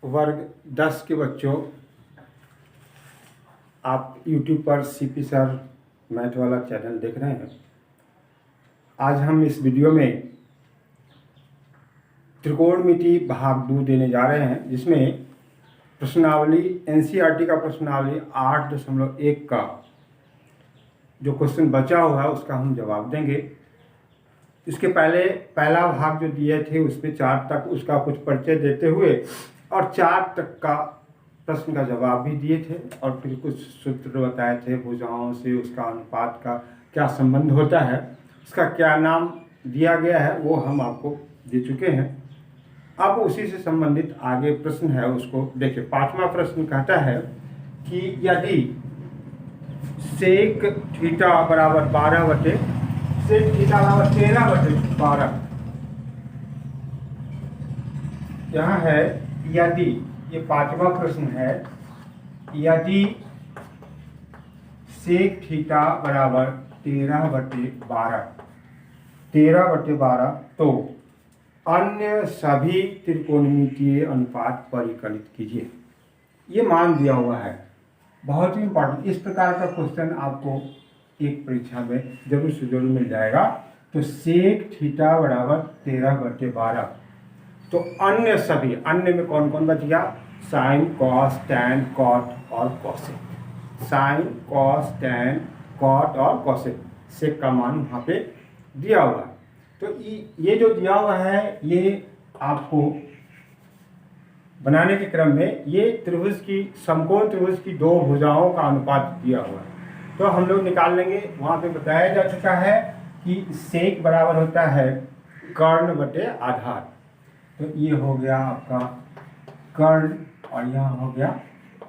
वर्ग 10 के बच्चों, आप YouTube पर सीपी सर मैथ वाला चैनल देख रहे हैं। आज हम इस वीडियो में त्रिकोणमिति भाग 2 देने जा रहे हैं, जिसमें प्रश्नावली NCERT का प्रश्नावली 8.1 का जो क्वेश्चन बचा हुआ है उसका हम जवाब देंगे। इसके पहले पहला भाग जो दिए थे उसमें 4 तक उसका कुछ परिचय देते हुए और 4 तक का प्रश्न का जवाब भी दिए थे और फिर कुछ सूत्र बताए थे। भुजाओं से उसका अनुपात का क्या संबंध होता है, इसका क्या नाम दिया गया है, वो हम आपको दे चुके हैं। अब उसी से संबंधित आगे प्रश्न है, उसको देखिए। 5वां प्रश्न कहता है कि यदि सेक थीटा बराबर 12 बटे सेक थीटा बराबर 13 बटे 12, यहाँ है यदि, ये 5वां प्रश्न है, यदि सेक थीटा बराबर 13 बटे 12 तो अन्य सभी त्रिकोणमितीय अनुपात परिकलित कीजिए। ये मान दिया हुआ है, बहुत ही इंपॉर्टेंट। इस प्रकार का क्वेश्चन आपको एक परीक्षा में जरूर से जरूर मिल जाएगा। तो सेक थीटा बराबर 13 बटे 12, तो अन्य सभी, अन्य में कौन कौन बच गया? साइन, कॉस, टैन, कॉट और cosec. Sine, cos, tan, cot और कॉसेक, सेक का मान वहाँ पे दिया हुआ है। तो ये जो दिया हुआ है, ये आपको बनाने के क्रम में ये त्रिभुज की, समकोण त्रिभुज की 2 भुजाओं का अनुपात दिया हुआ है। तो हम लोग निकाल लेंगे। वहाँ पे बताया जा चुका है कि सेक बराबर होता है कर्ण बटे आधार। तो ये हो गया आपका कर्ण और यहाँ हो गया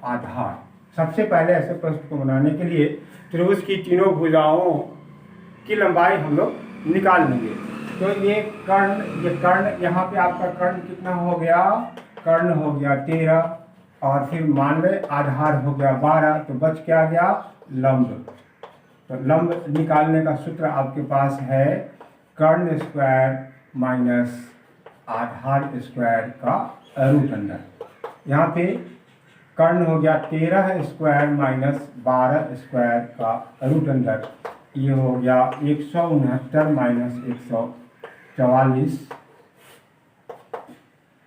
आधार। सबसे पहले ऐसे प्रश्न को बनाने के लिए त्रिभुज की तीनों भुजाओं की लंबाई हम लोग निकाल लेंगे। तो ये कर्ण, यहाँ पे आपका कर्ण कितना हो गया? कर्ण हो गया 13 और फिर मान ले आधार हो गया 12, तो बच क्या गया? लंब। तो लंब निकालने का सूत्र आपके पास है कर्ण स्क्वायर माइनस आधार स्क्वायर का रूट अंडर। यहाँ पे कर्ण हो गया 13 स्क्वायर माइनस 12 स्क्वायर का रूट अंडर। ये हो गया 169 माइनस 144।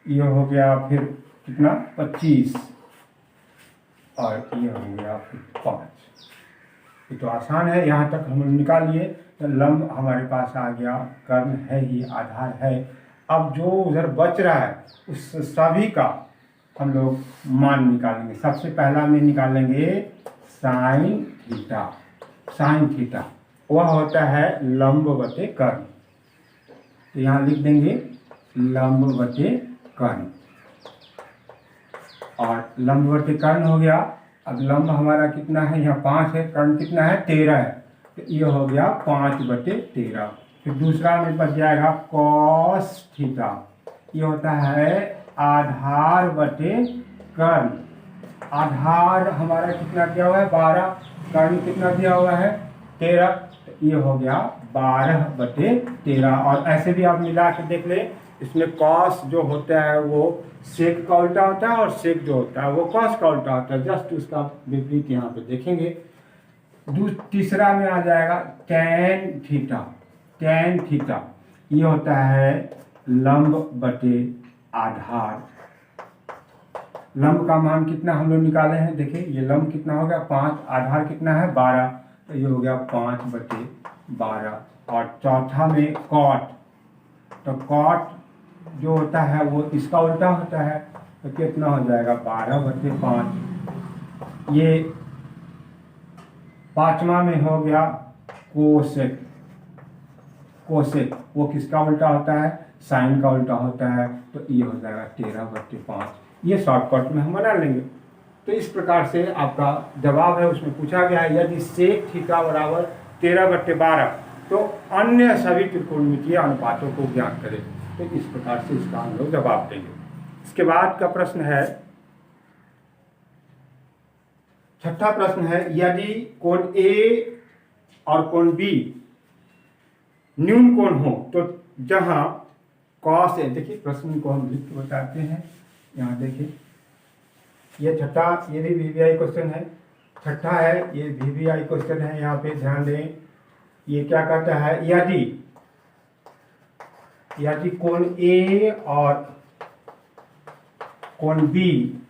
ये हो गया फिर कितना? 25 और ये हो गया फिर 5। ये तो आसान है, यहाँ तक हम निकाल लिए। तो लंब हमारे पास आ गया, कर्ण है ही, आधार है। अब जो उधर बच रहा है उस सभी का हम लोग मान निकालेंगे। सबसे पहला में निकालेंगे साइन थीटा। साइन थीटा वह होता है लंब बटे कर्ण। तो यहाँ लिख देंगे लंब बटे कर्ण, और लंब बटे कर्ण हो गया। अब लंब हमारा कितना है? यहाँ 5 है, कर्ण कितना है? 13 है। तो ये हो गया 5 बटे 13। फिर दूसरा में बच जाएगा कॉस थीटा। ये होता है आधार बटे कर्ण। आधार हमारा कितना दिया हुआ है? 12। कर्ण कितना दिया हुआ है? 13। तो ये हो गया 12 बटे 13। और ऐसे भी आप मिला के देख ले, इसमें कॉस जो होता है वो सेक का उल्टा होता है और सेक जो होता है वो कॉस का उल्टा होता है। जस्ट उसका विपरीत यहाँ पे देखेंगे। तीसरा में आ जाएगा टैन थीटा। टैन थीटा ये होता है लंब बटे आधार। लंब का मान कितना हम लोग निकाले हैं? देखिए ये लंब कितना हो गया? 5, आधार कितना है? 12। तो ये हो गया 5 बटे 12। और चौथा में कॉट। तो कॉट जो होता है वो इसका उल्टा होता है। तो कितना हो जाएगा? 12 बटे 5। ये 5वां में हो गया कोसेक। कोसेक वो किसका उल्टा होता है? साइन का उल्टा होता है। तो ये हो जाएगा 13 बटे 5। ये शॉर्टकट में हम बना लेंगे। तो इस प्रकार से आपका जवाब है, उसमें पूछा गया है यदि सेक थीटा बराबर 13 बटे 12 तो अन्य सभी त्रिकोणमितीय अनुपातों को ज्ञात करें। तो इस प्रकार से इसका हम लोग जवाब देंगे। इसके बाद का प्रश्न है, 6ठा प्रश्न है, यदि कोण A और कोण B न्यून कोण हो तो जहां कॉस ए, देखिए प्रश्न को हम लिख के बताते हैं। यहाँ देखिए ये छठा, ये भी वीवीआई क्वेश्चन है। छठा है, ये वीवीआई क्वेश्चन है। यहाँ पे ध्यान दें, ये क्या कहता है, यदि कोण ए और कोण बी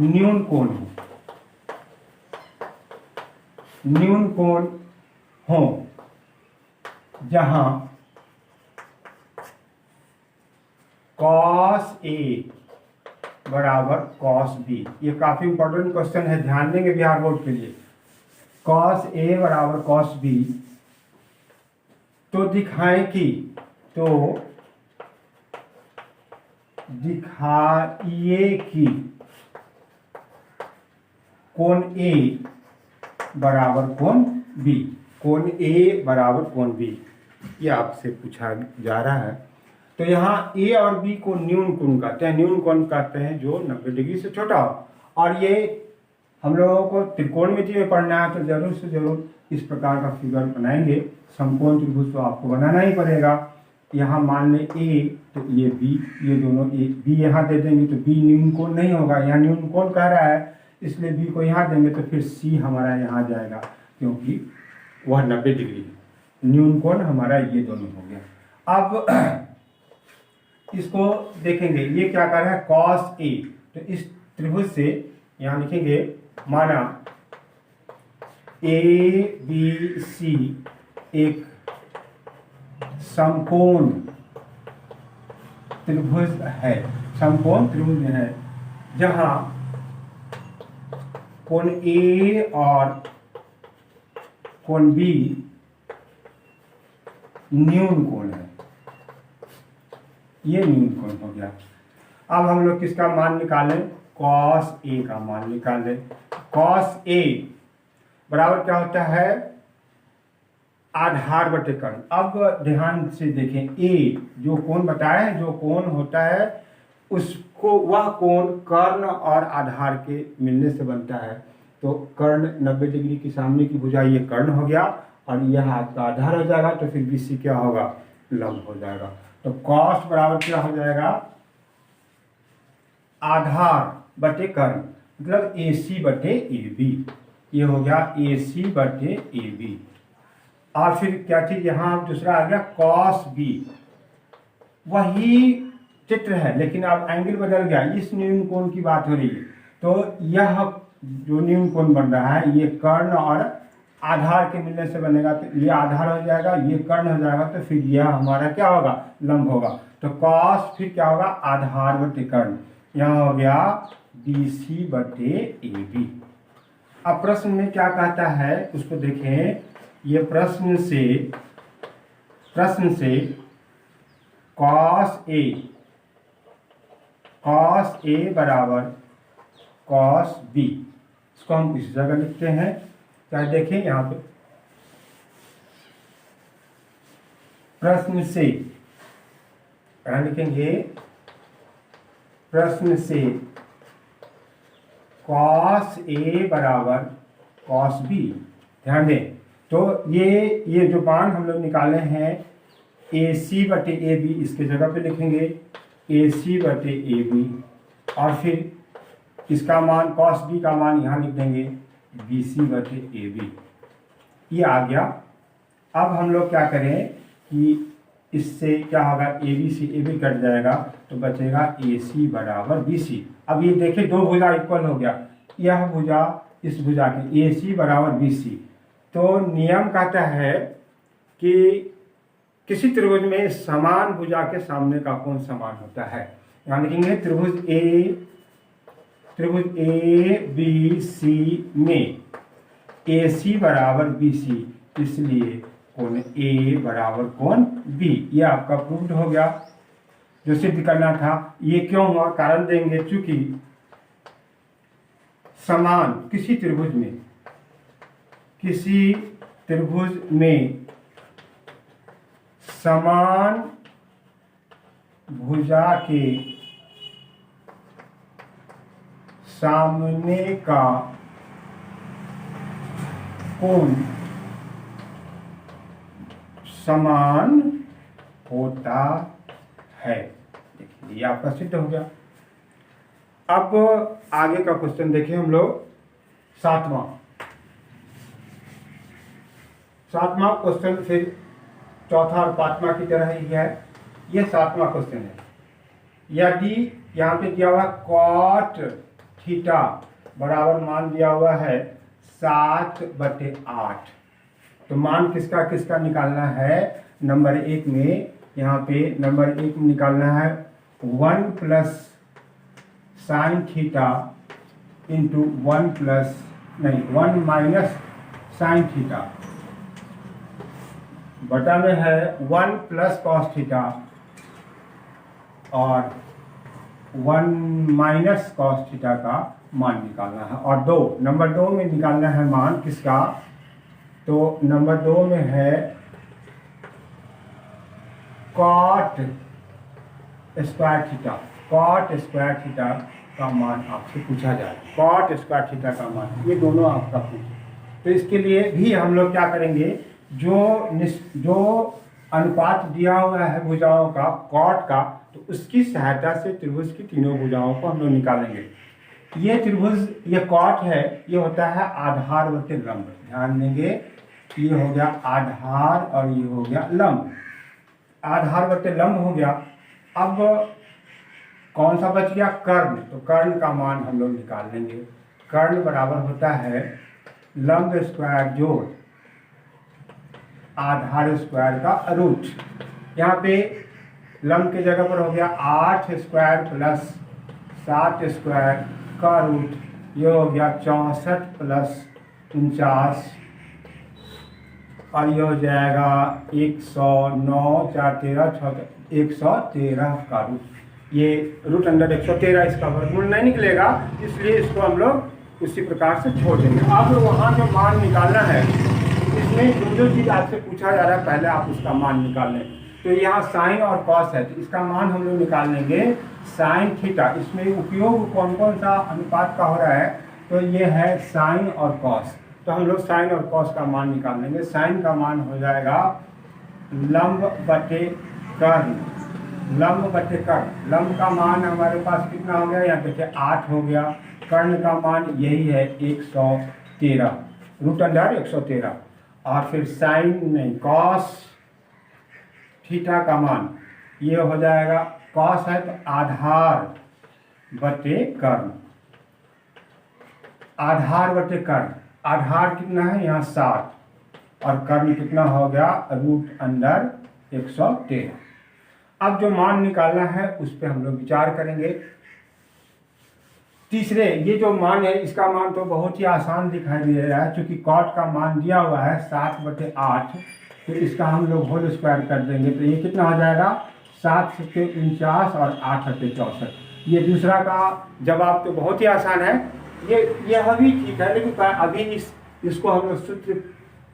न्यून कोण हो, न्यून कोण हो, जहां कॉस ए बराबर कॉस बी, ये काफी इंपॉर्टेंट क्वेश्चन है, ध्यान देंगे बिहार बोर्ड के लिए। कॉस ए बराबर कॉस बी, तो दिखाएं कि, तो दिखाइए कि कोण ए बराबर कोण बी, कोण ए बराबर कोण बी, ये आपसे पूछा जा रहा है। तो यहाँ ए और बी को न्यून कोण कहते हैं। न्यून कोण कहते हैं जो 90 डिग्री से छोटा हो। और ये हम लोगों को त्रिकोणमिति में पढ़ना है, तो जरूर से जरूर इस प्रकार का फिगर बनाएंगे। समकोण त्रिभुज तो आपको बनाना ही पड़ेगा। यहाँ मान लें ए, तो ये बी, ये दोनों ए बी यहाँ दे देंगे, तो बी न्यून कोण नहीं होगा, यहाँ न्यून कोण कह रहा है, इसलिए बी को यहाँ देंगे, तो फिर सी हमारा यहाँ जाएगा, क्योंकि वह 90 डिग्री है। न्यून कोण हमारा ये दोनों हो गया। अब इसको देखेंगे, ये क्या कर रहा है, कॉस ए, तो इस त्रिभुज से यहाँ लिखेंगे, माना ए बी सी एक समकोण त्रिभुज है, समकोण त्रिभुज है, जहां कोण ए और कोण बी न्यून कोण है, ये न्यून कोण हो गया। अब हम लोग किसका मान निकालें, कॉस ए का मान निकालें। कॉस ए बराबर क्या होता है, आधार बटे कर्ण। अब ध्यान से देखें, ए जो कोण बताया है, जो कोण होता है उसको, वह कोण कर्ण और आधार के मिलने से बनता है। तो कर्ण 90 डिग्री की सामने की भुजा, ये कर्ण हो गया, और यह आपका आधार हो जाएगा, तो फिर बीसी क्या होगा, लंब हो जाएगा। तो कॉस बराबर क्या हो जाएगा, आधार बटे कर्ण, मतलब ए सी बटे ए बी, ये हो गया ए सी बटे ए बी। और फिर क्या चीज यहाँ दूसरा आ गया, कॉस बी, वही चित्र है लेकिन अब एंगल बदल गया, इस न्यून कोण की बात हो रही है। तो यह जो न्यून कोण बन रहा है, ये कर्ण और आधार के मिलने से बनेगा, तो ये आधार हो जाएगा, ये कर्ण हो जाएगा, तो फिर यह हमारा क्या होगा, लंब होगा। तो कॉस फिर क्या होगा, आधार बटे कर्ण, यहाँ हो गया बी सी बटे ए बी। अब प्रश्न में क्या कहता है उसको देखें। ये प्रश्न से कॉस ए बराबर कॉस बी, इसको हम इस जगह लिखते हैं। क्या देखें यहाँ पे, प्रश्न से क्या लिखेंगे, प्रश्न से कॉस ए बराबर कॉस बी, ध्यान दें। तो ये जो मान हम लोग निकाले हैं, ए सी बटे ए बी, इसके जगह पे लिखेंगे ए सी बटे ए बी, और फिर इसका मान कॉस बी का मान यहाँ लिख देंगे बी सी बटे ए बी, ये आ गया। अब हम लोग क्या करें कि इससे क्या होगा, ए बी कट जाएगा, तो बचेगा ए सी बराबर बी सी। अब ये देखिए, दो भुजा इक्वल हो गया, यह भुजा इस भुजा की, ए सी बराबर बी सी। तो नियम कहता है कि किसी त्रिभुज में समान भुजा के सामने का कोण समान होता है। यहाँ लिखेंगे त्रिभुज ए बी सी में ए सी बराबर बी सी, इसलिए कोण ए बराबर कोण बी, ये आपका प्रूव्ड हो गया। जो सिद्ध करना था, ये क्यों हुआ, कारण देंगे, चूंकि समान किसी त्रिभुज में समान भुजा के सामने का कोण समान होता है। देखिए, ये आपका सिद्ध हो गया। अब आगे का क्वेश्चन देखें हम लोग, सातवां क्वेश्चन फिर चौथा और पांचवा की तरह ही है। ये सातवां क्वेश्चन है। यदि यहाँ पे दिया हुआ कॉट थीटा बराबर मान दिया हुआ है 7/8, तो मान किसका किसका निकालना है। नंबर 1 में, यहाँ पे नंबर 1 में निकालना है 1 plus sine theta into 1 minus sine theta, बटा में है 1 प्लस कॉस थीटा और 1 माइनस कॉस थीटा का मान निकालना है। और नंबर 2 में निकालना है मान किसका, तो नंबर 2 में है कॉट स्क्वायर थीटा का मान आपसे पूछा जाए। कॉट स्क्वायर थीटा का मान, ये दोनों आपका पूछे। तो इसके लिए भी हम लोग क्या करेंगे, जो अनुपात दिया हुआ है भुजाओं का कॉट का, तो उसकी सहायता से त्रिभुज की तीनों भुजाओं को हम लोग निकालेंगे। ये त्रिभुज, ये कॉट है, ये होता है आधार बटे लंब। ध्यान देंगे, ये हो गया आधार और ये हो गया लंब। आधार बटे लंब हो गया। अब कौन सा बच गया, कर्ण। तो कर्ण का मान हम लोग निकाल लेंगे। कर्ण बराबर होता है लंब स्क्वायर जोड़ आधार स्क्वायर का रूट। यहाँ पे लंब की जगह पर हो गया 8 स्क्वायर प्लस 7 स्क्वायर का रूट, ये हो गया 64 प्लस 49 और ये हो जाएगा 109, 4 13 6 113 का रूट। ये रूट अंडर 113, इसका वर्गमूल नहीं निकलेगा, इसलिए इसको हम लोग उसी प्रकार से छोड़ देंगे। अब वहाँ जो मान निकालना है, इसमें जो चीज़ आपसे पूछा जा रहा है पहले आप उसका मान निकाल लें। तो यहाँ साइन और कॉस है, तो इसका मान हम लोग निकाल लेंगे साइन थीटा। इसमें उपयोग कौन कौन सा अनुपात का हो रहा है, तो ये है साइन और कॉस। तो हम लोग साइन और कॉस का मान निकाल लेंगे। साइन का मान हो जाएगा लंब बटे कर्ण। लंब का मान हमारे पास कितना हो गया, यहाँ देखिए 8 हो गया। कर्ण का मान यही है 113, रूट अंडर 113। और फिर कॉस थीटा का मान ये हो जाएगा, कॉस है तो आधार बटे कर्ण। आधार कितना है यहाँ 7 और कर्ण कितना हो गया, रूट अंडर 113। अब जो मान निकालना है उस पर हम लोग विचार करेंगे। तीसरे, ये जो मान है इसका मान तो बहुत ही आसान दिखाई दे रहा है, क्योंकि कॉट का मान दिया हुआ है 7/8, तो इसका हम लोग होल स्क्वायर कर देंगे। तो ये कितना हो जाएगा, 7 से 49 और 8 से 64। ये दूसरा का जवाब तो बहुत ही आसान है। यह भी ठीक है, लेकिन अभी इसको हम लोग सूत्र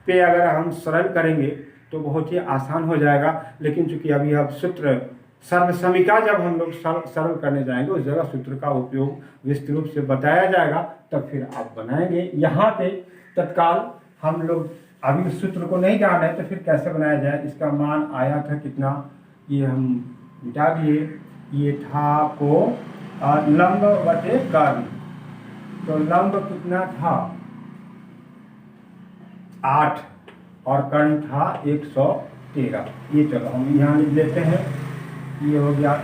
पे अगर हम सरल करेंगे तो बहुत ही आसान हो जाएगा। लेकिन चूंकि अभी अब सूत्र सर्वसमीका जब हम लोग सरल करने जाएंगे, उस जगह सूत्र का उपयोग विस्तृत रूप से बताया जाएगा, तब फिर आप बनाएंगे। यहाँ पे तत्काल हम लोग अभी सूत्र को नहीं जाना है, तो फिर कैसे बनाया जाए। इसका मान आया था कितना, ये हम मिटा दिए। ये था को लंब बटे कर्ण, तो लंब कितना था 8 और कर्ण था 113। ये चलो हम यहाँ लिख लेते हैं। ये हो गया,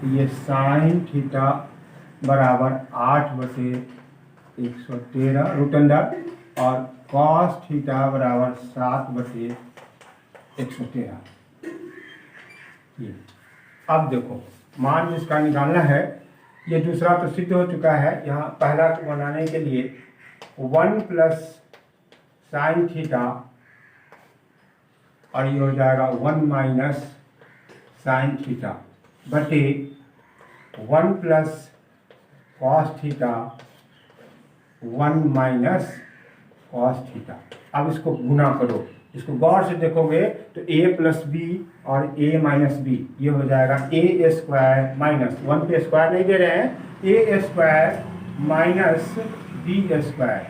ये साइन थीटा बराबर 8/113 रूट अंडर, और कॉस थीटा बराबर 7/113। ये अब देखो मान जिसका निकालना है, ये दूसरा तो सिद्ध हो चुका है। यहाँ पहला को बनाने के लिए 1 प्लस साइन थीटा और ये हो जाएगा 1 माइनस साइन थीटा बटे 1 plus cos theta 1 minus cos theta. अब इसको गुना करो, इसको गौर से देखोगे तो a प्लस बी और a माइनस बी, ये हो जाएगा a स्क्वायर माइनस 1 पे स्क्वायर नहीं दे रहे हैं, a square minus b square,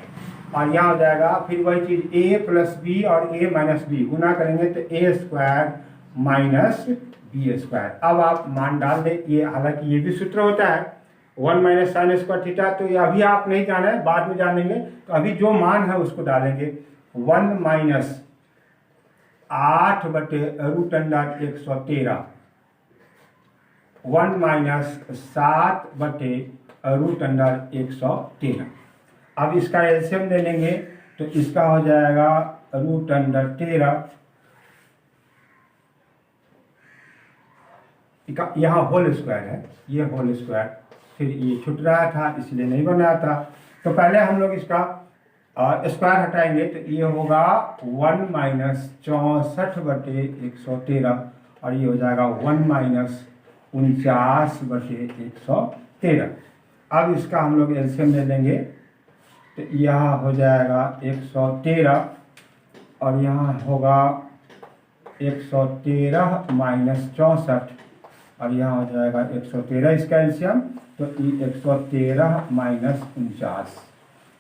और यहाँ हो जाएगा फिर वही चीज़ a प्लस बी और a माइनस बी, गुना करेंगे तो a square minus b square. अब आप मान डाल दें, ये हालांकि ये भी सूत्र होता है, 1 माइनस साइन स्क्वायर थीटा, तो ये अभी आप नहीं जाना है, बाद में जानेंगे। तो अभी जो मान है उसको डालेंगे, 1 माइनस 8/√113, 1 माइनस 7/√113। अब इसका एलसीएम ले लेंगे तो इसका हो जाएगा √13, यहाँ होल स्क्वायर है, ये होल स्क्वायर, फिर ये छूट रहा था इसलिए नहीं बनाया था। तो पहले हम लोग इसका स्क्वायर हटाएंगे तो ये होगा 1 माइनस 64/113, और ये हो जाएगा 1 माइनस 49/113। अब इसका हम लोग एलसीएम ले लेंगे तो यहाँ हो जाएगा 113, और यहाँ होगा 113 माइनस 64, और यहाँ हो जाएगा 113 इसका एलसीएम, तो ये 113 माइनस 49,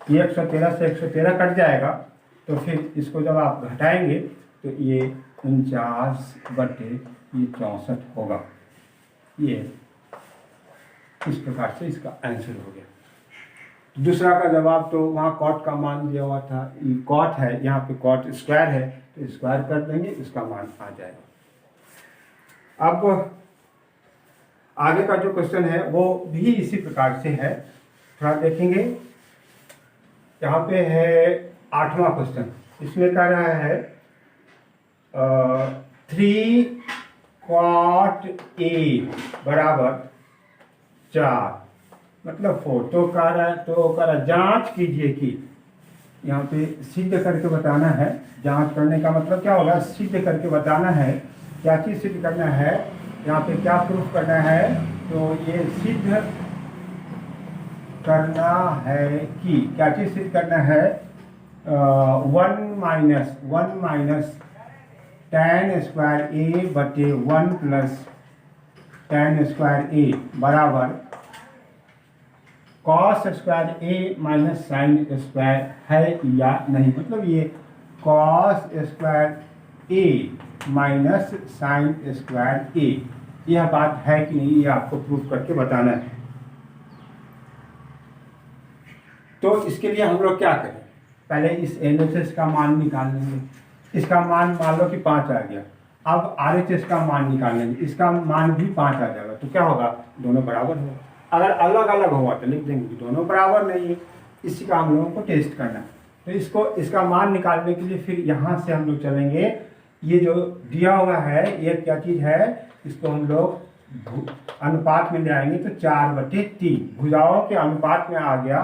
ये 113 से 113 कट जाएगा। तो फिर इसको जब आप घटाएंगे तो ये 49/64 होगा। ये इस प्रकार से इसका आंसर हो गया। दूसरा का जवाब तो वहाँ कॉट का मान दिया हुआ था, ये कॉट है, यहाँ पे कॉट स्क्वायर है तो स्क्वायर कर देंगे, इसका मान आ जाएगा। अब आगे का जो क्वेश्चन है वो भी इसी प्रकार से है, थोड़ा देखेंगे। यहाँ पे है 8वां क्वेश्चन, इसमें कह रहा है 3 cot A बराबर 4, मतलब 4, तो कह रहा है जांच कीजिए कि, यहाँ पे सिद्ध करके बताना है। जांच करने का मतलब क्या होगा, सिद्ध करके बताना है। क्या चीज़ सिद्ध करना है, यहाँ पे क्या प्रूफ करना है, तो ये सिद्ध करना है कि, क्या चीज़ सिद्ध करना है, 1 माइनस tan स्क्वायर A बटे 1 प्लस tan स्क्वायर A बराबर cos square A minus sine square है या नहीं। मतलब ये cos square A minus sine square A, यह बात है कि नहीं, ये आपको प्रूफ करके बताना है। तो इसके लिए हम लोग क्या करें, पहले इस LHS का मान निकाल लेंगे। इसका मान मान लो कि 5 आ गया। अब RHS का मान निकाल लेंगे, इसका मान भी 5 आ जाएगा। तो क्या होगा, दोनों बराबर होगा। अगर अलग अलग होगा तो लिख देंगे कि दोनों बराबर नहीं है। इसी का हम लोगों को टेस्ट करना है। तो इसका मान निकालने के लिए फिर यहाँ से हम लोग चलेंगे। ये जो दिया हुआ है ये क्या चीज़ है, इसको हम लोग अनुपात में ले आएंगे तो 4/3 भुजाओं के अनुपात में आ गया।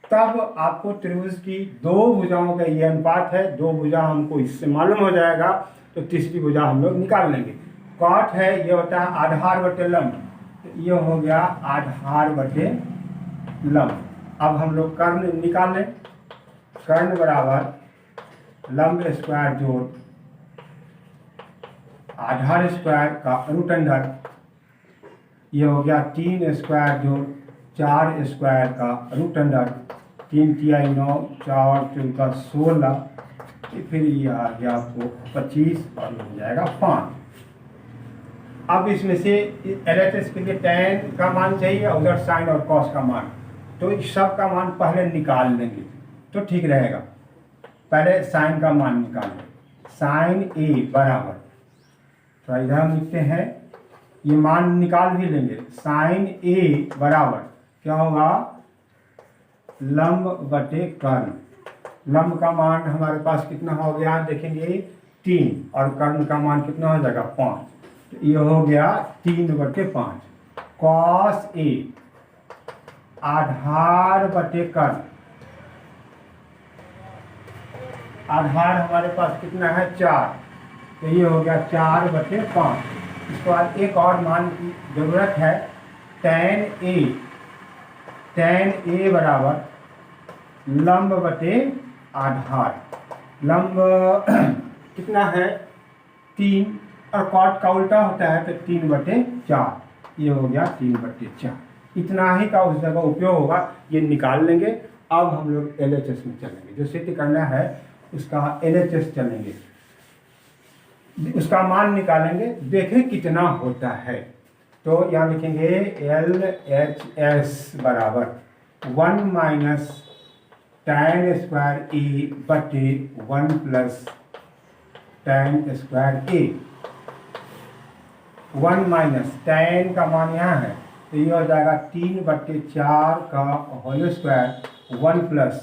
तब आपको त्रिभुज की 2 भुजाओं का ये अनुपात है, 2 भुजा हमको इससे मालूम हो जाएगा। तो तीसरी भुजा हम लोग निकाल लेंगे। कॉट है, ये होता है आधार बटे लंब, तो ये हो गया आधार बटे लंब। अब हम लोग कर्ण निकाल लें। कर्ण बराबर लंब स्क्वायर जोड़ आधार स्क्वायर का रूट अंडर, ये हो गया 3 स्क्वायर जोड़ 4 स्क्वायर का रूट अंडर, 3 तिहाई 9, 4 चौका 16, फिर ये आ गया आपको 25 और ये हो जाएगा 5। अब इसमें से LHS के लिए tan का मान चाहिए और उधर साइन और कॉस का मान, तो इस सब का मान पहले निकाल लेंगे तो ठीक रहेगा। पहले साइन का मान निकाल लें। साइन A बराबर, तो इधर हम लिखते हैं, ये मान निकाल भी लेंगे। साइन A बराबर क्या होगा, लंब बटे कर्ण। लंब का मान हमारे पास कितना हो गया देखेंगे 3, और कर्ण का मान कितना हो जाएगा 5, तो ये हो गया 3/5। कॉस A आधार बटे कर्ण, आधार हमारे पास कितना है 4, तो ये हो गया 4/5। इसके बाद एक और मान की जरूरत है, tan A बराबर लंब बटे आधार। लंब कितना है 3, और कॉट का उल्टा होता है तो 3/4, ये हो गया 3/4। इतना ही का उस जगह उपयोग होगा, ये निकाल लेंगे। अब हम लोग LHS में चलेंगे, जो सिद्ध करना है उसका LHS चलेंगे, उसका मान निकालेंगे, देखें कितना होता है। तो यहाँ लिखेंगे LHS बराबर 1 माइनस tan स्क्वायर ए बटे 1 प्लस tan स्क्वायर ए। 1 माइनस tan का मान यहाँ है तो ये हो जाएगा 3/4 का होल स्क्वायर 1 प्लस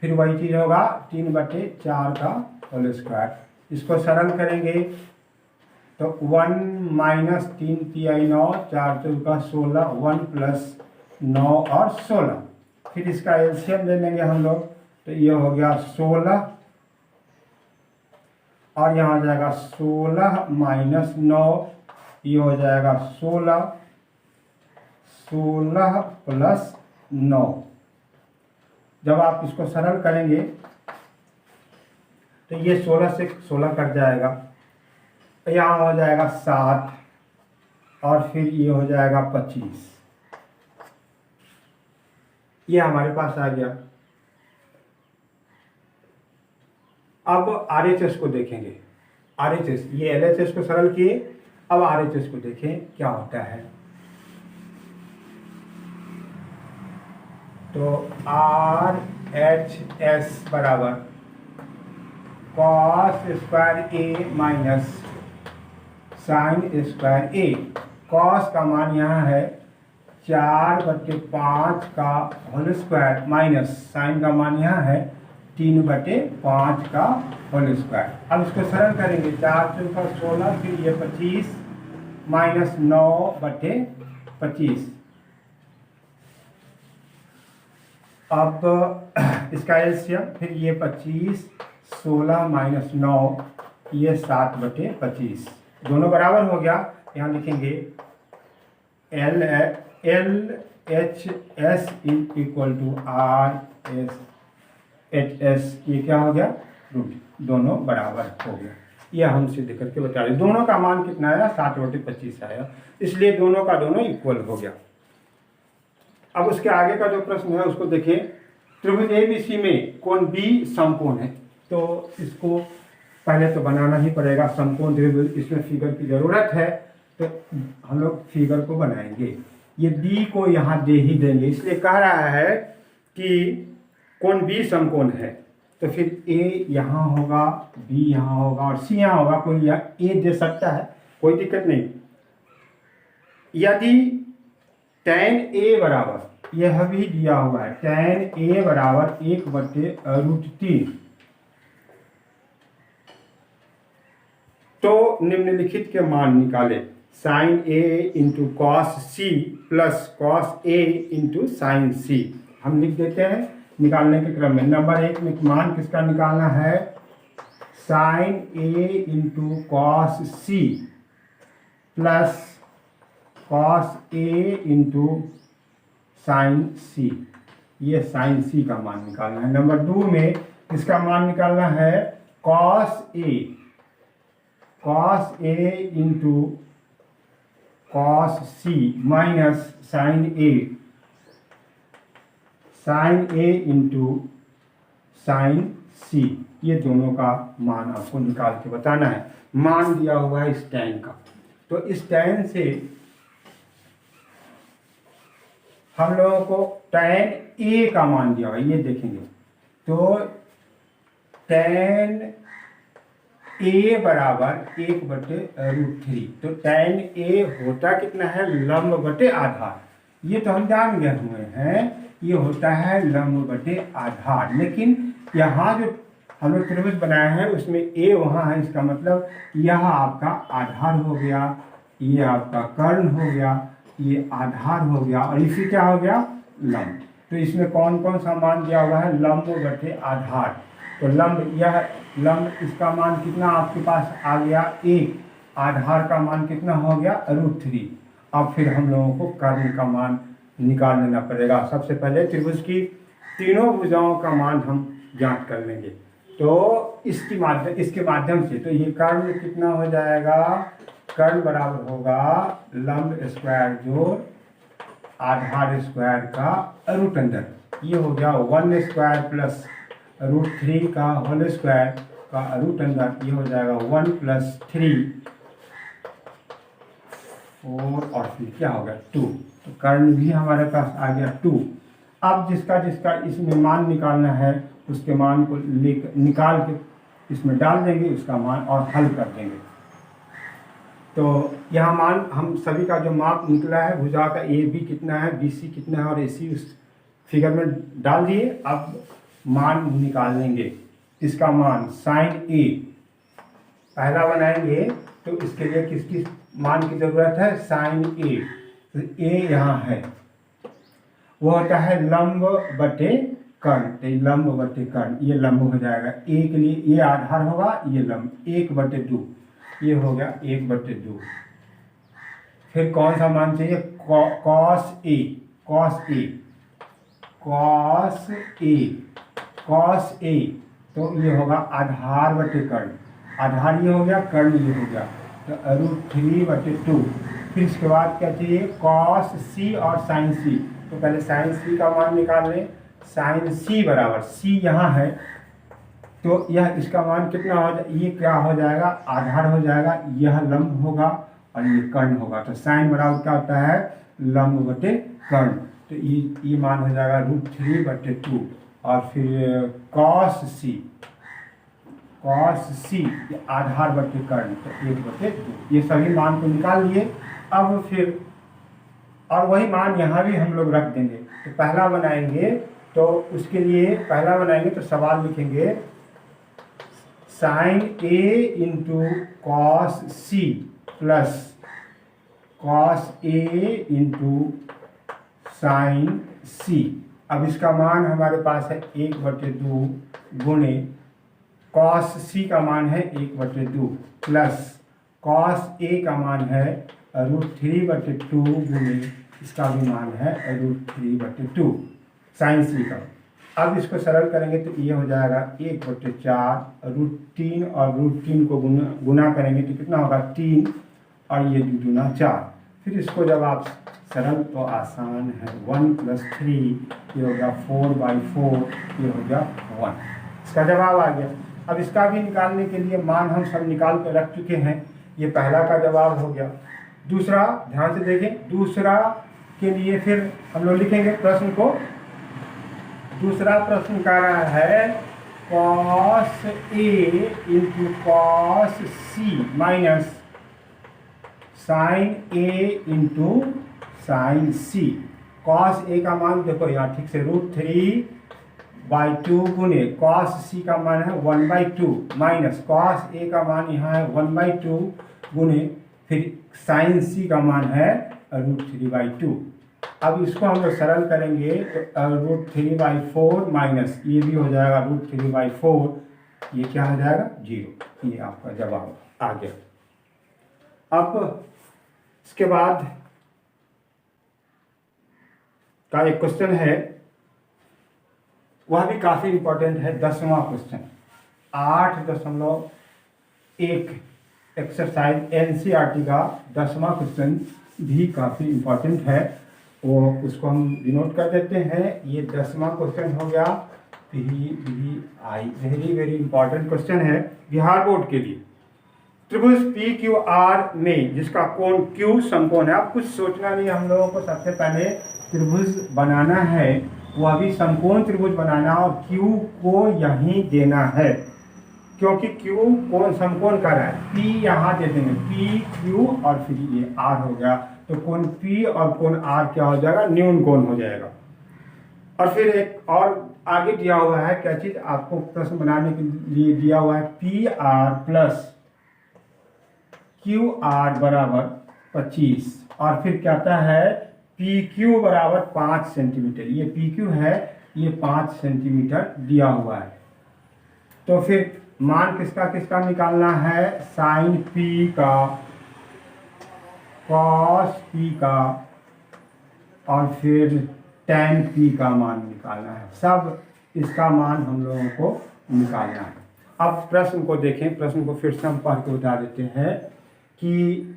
फिर वही चीज़ होगा 3/4 का होल स्क्वायर। इसको सरल करेंगे तो 1 माइनस 3 तिहाई 9 4 चौका 16 1 प्लस 9 और 16। फिर इसका एलसीएम ले लेंगे हम लोग तो ये हो गया 16 और यहाँ हो जाएगा 16 माइनस 9 ये हो जाएगा 16 प्लस 9। जब आप इसको सरल करेंगे तो ये 16 से 16 कट जाएगा, यहाँ हो जाएगा 7 और फिर ये हो जाएगा 25। ये हमारे पास आ गया। अब RHS को देखेंगे। RHS ये LHS को सरल किए, अब RHS को देखें क्या होता है। तो RHS बराबर कॉस स्क्वायर ए माइनस साइन स्क्वायर ए। कॉस का मान यहाँ है 4/5 का होल स्क्वायर माइनस साइन का मान यहाँ है 3/5 का होल स्क्वायर। अब इसको सरल करेंगे 4 चौका 16 फिर ये 25 माइनस 9/25। अब इसका एलसीएम फिर ये 25 16 माइनस 9 ये 7/25 दोनों बराबर हो गया। यहाँ लिखेंगे LHS इक्वल टू RHS। ये क्या हो गया रूट, दोनों बराबर हो गया। ये हम सीधे करके बता रहे दोनों का मान कितना आया 7/25 आया, इसलिए दोनों का दोनों इक्वल हो गया। अब उसके आगे का जो प्रश्न है उसको देखिए। त्रिभुज ABC में कोण B समकोण है, तो इसको पहले तो बनाना ही पड़ेगा समकोण त्रिभुज। इसमें फिगर की जरूरत है तो हम लोग फिगर को बनाएंगे। ये B को यहाँ दे ही देंगे, इसलिए कह रहा है कि कोण B समकोण है तो फिर A यहाँ होगा, B यहाँ होगा और C यहाँ होगा। कोई या A दे सकता है, कोई दिक्कत नहीं। यदि tan A बराबर, यह भी दिया हुआ है, tan A बराबर 1/√3 तो निम्नलिखित के मान निकाले। Sine A into cos C plus cos A into sine C। हम लिख देते हैं निकालने के क्रम में। नंबर 1 में मान किसका निकालना है, sine A into cos C plus cos A into sine C। ये साइन C का मान निकालना है। नंबर 2 में इसका मान निकालना है cos A into cos C minus sine A into sine C। ये दोनों का मान आपको निकाल के बताना है। मान दिया हुआ है इस tan का, तो इस tan से हम लोगों को tan A का मान दिया हुआ है, ये देखेंगे। तो tan A बराबर 1/√3। तो tan A होता कितना है, लंब बटे आधार। ये तो हम जान गए हुए हैं, ये होता है लंब बटे आधार। लेकिन यहाँ जो हम लोग त्रिभुज बनाए हैं उसमें A वहाँ है, इसका मतलब यह आपका आधार हो गया, ये आपका कर्ण हो गया, ये आधार हो गया और इसी क्या हो गया लंब। तो इसमें कौन कौन सा मान दिया हुआ है, लंब बटे आधार। तो लंब, यह लंब, इसका मान कितना आपके पास आ गया 1, आधार का मान कितना हो गया √3। अब फिर हम लोगों को कर्ण का मान निकाल लेना पड़ेगा। सबसे पहले त्रिभुज की तीनों भुजाओं का मान हम ज्ञात कर लेंगे। तो इसके माध्यम से तो ये कर्ण कितना हो जाएगा, कर्ण बराबर होगा लंब स्क्वायर जोड़ आधार स्क्वायर का रूट अंदर। ये हो गया 1 स्क्वायर प्लस √3 का होल स्क्वायर का रूट अंदर। ये हो जाएगा 1 + 3 4 और फिर क्या होगा 2, तो कर्ण भी हमारे पास आ गया 2। अब जिसका जिसका इसमें मान निकालना है उसके मान को निकाल के इसमें डाल देंगे उसका मान और हल कर देंगे। तो यहाँ मान हम सभी का जो माप निकला है भुजा का ए बी कितना है, बी सी कितना है और ए सी उस फिगर में डाल दिए। अब मान निकाल लेंगे। इसका मान साइन ए पहला बनाएंगे तो इसके लिए किसकी मान की ज़रूरत है, साइन ए। तो ए यहाँ है वो होता है लंब बटे कर्ण, तो लंब बटे कर्ण ये लंब हो जाएगा। ए के लिए ये आधार होगा, ये लंब 1/2 ये हो गया 1/2। फिर कौन सा मान चाहिए, cos A, cos A, cos A, cos A, तो ये होगा आधार बटे कर्ण, आधार ये हो गया कर्ण ये हो गया, तो √3/2। फिर इसके बाद क्या चाहिए, कॉस सी और साइन सी। तो पहले साइन सी का मान निकाल लें। साइन सी बराबर, सी यहाँ है तो यह इसका मान कितना हो जाए, ये क्या हो जाएगा, आधार हो जाएगा, यह लंब होगा और ये कर्ण होगा। तो साइन बराबर क्या होता है, लंब बटे कर्ण। तो ये मान हो जाएगा √3/2 और फिर कॉस सी, कॉस सी आधार बटे कर्ण तो 1/2। ये सभी मान को निकाल लिए। अब फिर और वही मान यहाँ भी हम लोग रख देंगे। तो पहला बनाएंगे तो उसके लिए पहला बनाएंगे तो सवाल लिखेंगे sine A into cos C plus cos A into sine C. अब इसका मान हमारे पास है 1/2 गुणे कॉस सी का मान है 1/2 प्लस कॉस ए का मान है √3/2 गुणे इसका भी मान है √3/2 साइन सी का। अब इसको सरल करेंगे तो ये हो जाएगा 1/4 √3 और √3 को गुना करेंगे तो कितना होगा 3 और ये 2 दूना 4। फिर इसको जब आप सरल तो आसान है 1 + 3 ये हो गया 4/4 ये हो गया 1। इसका जवाब आ गया। अब इसका भी निकालने के लिए मान हम सब निकाल कर रख चुके हैं। ये पहला का जवाब हो गया। दूसरा ध्यान से देखें, दूसरा के लिए फिर हम लोग लिखेंगे प्रश्न को। दूसरा प्रश्न कह रहा है cos A into cos C minus sign A into sine C. Cos A का मान देखो यहाँ ठीक से √3/2 गुने कॉस सी का मान है 1/2 माइनस कॉस ए का मान यहाँ है 1/2 गुने फिर साइन सी का मान है √3/2। अब इसको हम लोग सरल करेंगे तो √3/4 माइनस ये भी हो जाएगा √3/4, ये क्या हो जाएगा 0। ये आपका जवाब आ गया। अब इसके बाद का एक क्वेश्चन है, वह भी काफ़ी इम्पोर्टेंट है, 10वां क्वेश्चन 8.1 एक्सरसाइज एनसीईआरटी का 10वां क्वेश्चन भी काफ़ी इम्पोर्टेंट है। वो उसको हम डिनोट कर देते हैं। ये 10वां क्वेश्चन हो गया PVI, very very important question है बिहार बोर्ड के लिए। त्रिभुज PQR में जिसका कोण Q समकोण है। अब कुछ सोचना नहीं, हम लोगों को सबसे पहले त्रिभुज बनाना है, वह भी समकोण त्रिभुज बनाना और Q को यहीं देना है क्योंकि Q कोण समकोण कर रहा है। P यहाँ दे देंगे, PQ और फिर ये R हो गया, तो कोण P और कोण R क्या हो जाएगा, न्यून कोण हो जाएगा। और फिर एक और आगे दिया हुआ है क्या चीज़, आपको प्रश्न बनाने के लिए दिया हुआ है PR + QR = 25 और फिर क्या आता है PQ = 5 सेंटीमीटर। ये PQ है, ये 5 सेंटीमीटर दिया हुआ है। तो फिर मान किसका किसका निकालना है, साइन P का, कॉस P का और फिर tan P का मान निकालना है। सब इसका मान हम लोगों को निकालना है। अब प्रश्न को देखें, प्रश्न को फिर से हम पढ़ के बता देते हैं कि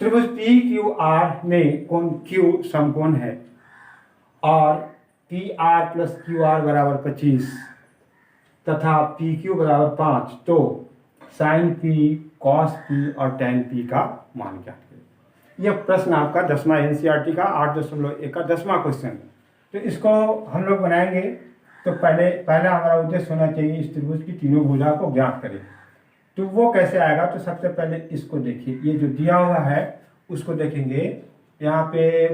त्रिभुज PQR में कोण Q समकोण है और PR + QR = 25 तथा PQ = 5, तो साइन P, कॉस P और tan P का मान ज्ञात करें। ये प्रश्न आपका 10वां एनसीईआरटी का 8.1 का 10वां क्वेश्चन। तो इसको हम लोग बनाएंगे। तो पहला हमारा उद्देश्य होना चाहिए इस त्रिभुज की तीनों भुजा को ज्ञात करें। तो वो कैसे आएगा? तो सबसे पहले इसको देखिए, ये जो दिया हुआ है उसको देखेंगे। यहाँ पे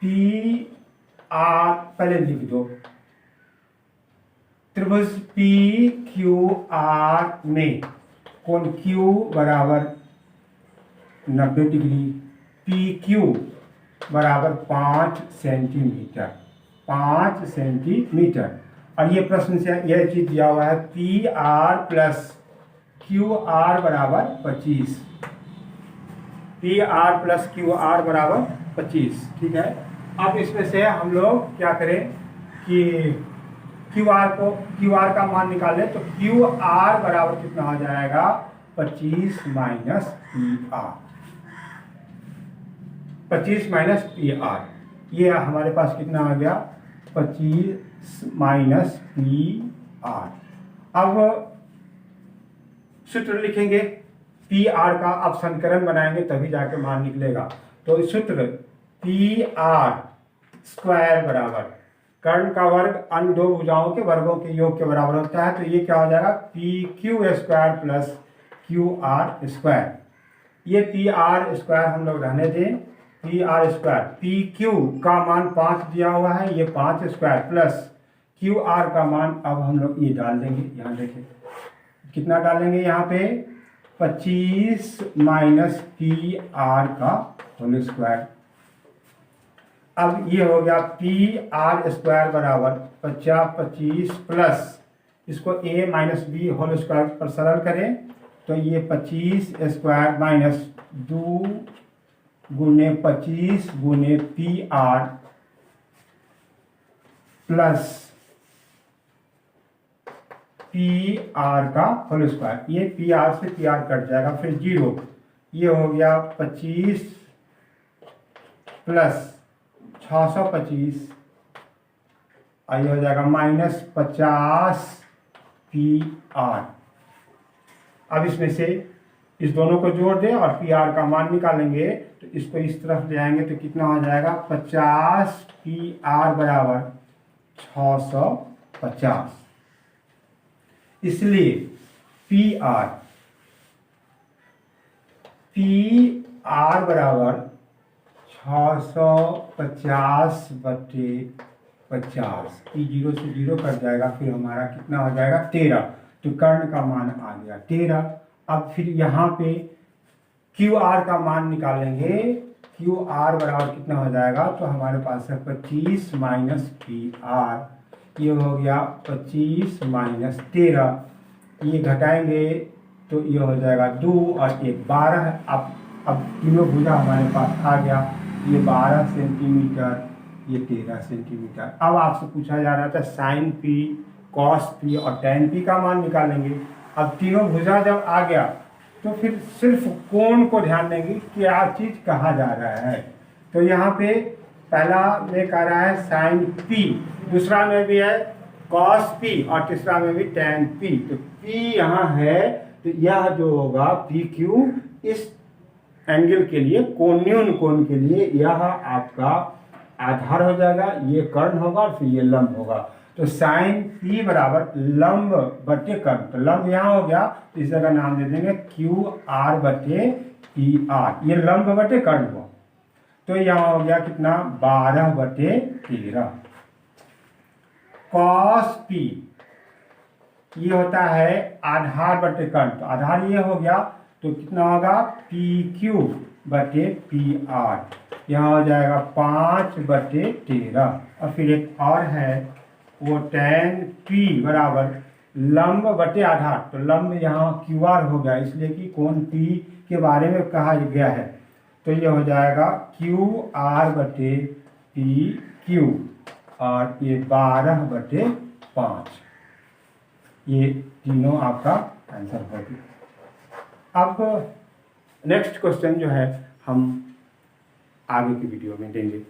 पी आर पहले लिख दो। त्रिभुज पी क्यू आर में कोण क्यू बराबर 90 डिग्री, पी क्यू बराबर 5 सेंटीमीटर, 5 सेंटीमीटर। और ये प्रश्न से यह चीज दिया हुआ है P R plus Q R बराबर 25, P R plus Q R बराबर 25। ठीक है। अब इसमें से हम लोग क्या करें कि क्यू आर का मान निकालें। तो क्यू आर बराबर कितना हो जाएगा? 25 minus P R, 25 minus P R. ये हमारे पास कितना आ गया? 25 माइनस पी आर। अब सूत्र लिखेंगे पी आर का। अब संकलन बनाएंगे तभी जाके मान निकलेगा। तो सूत्र पी आर स्क्वायर बराबर कर्ण का वर्ग अन्य दो भुजाओं के वर्गों के योग के बराबर होता है। तो ये क्या हो जाएगा? P Q square plus Q R square. ये पी आर स्क्वायर हम लोग रहने दें, P R square. P Q का मान 5 दिया हुआ है, ये 5 स्क्वायर प्लस क्यू आर का मान अब हम लोग ये डाल देंगे। यहाँ देखें कितना डालेंगे यहाँ पे? 25 माइनस पी आर का होल स्क्वायर। अब ये हो गया पी आर स्क्वायर बराबर 25 प्लस इसको a minus b whole square पर सरल करें तो ये 25 स्क्वायर माइनस 2 गुने 25 गुने P R plus P R का होल स्क्वायर। ये पी आर से पी आर कट जाएगा, फिर 0। ये हो गया 25 प्लस 625, ये हो जाएगा माइनस 50 पी आर। अब इसमें से इस दोनों को जोड़ दें और पी आर का मान निकालेंगे। तो इसको इस तरफ ले आएंगे तो कितना हो जाएगा? 50 पी आर बराबर 650। इसलिए पी आर बराबर 650 बटे 50। पी 0 से 0 कट जाएगा, फिर हमारा कितना हो जाएगा? 13। तो कर्ण का मान आ गया 13। अब फिर यहाँ पे क्यू आर का मान निकालेंगे। क्यू आर बराबर कितना हो जाएगा? तो हमारे पास है 25 माइनस पी आर। ये हो गया 25 माइनस 13। ये घटाएंगे तो ये हो जाएगा 2 और 1 12। अब तीनों भुजा हमारे पास आ गया। ये 12 सेंटीमीटर, ये 13 सेंटीमीटर। अब आपसे पूछा जा रहा था साइन पी, कॉस पी और टैन पी का मान निकालेंगे। अब तीनों भुजा जब आ गया तो फिर सिर्फ कोण को ध्यान देंगे क्या चीज़ कहा जा रहा है। तो यहाँ पे पहला में कह रहा है साइन पी, दूसरा में भी है कॉस पी और तीसरा में भी टैन पी। तो पी यहाँ है तो यह जो होगा पी क्यू इस एंगल के लिए कोणीय कोण के लिए यह आपका आधार हो जाएगा, ये कर्ण होगा और फिर ये लंब होगा। तो साइन पी बराबर लंब बटे कर्ण। तो लंब यहाँ हो गया तो इस जगह नाम दे देंगे क्यू आर बटे पी आर। ये लंब बटे कर्ण हुआ तो यहाँ हो गया कितना? 12 बटे 13। कॉस पी ये होता है आधार बटे कर्ण। तो आधार ये हो गया तो कितना होगा? पी क्यू बटे पी आर। यहाँ हो जाएगा 5 बटे 13। और फिर एक और है वो टैन पी बराबर लंब बटे आधार। तो लंब यहाँ क्यू आर हो गया इसलिए कि कोण पी के बारे में कहा गया है। तो ये हो जाएगा क्यू आर बटे पी क्यू और ये 12 बटे 5। ये तीनों आपका आंसर हो गया। अब नेक्स्ट क्वेश्चन जो है हम आगे की वीडियो में देंगे।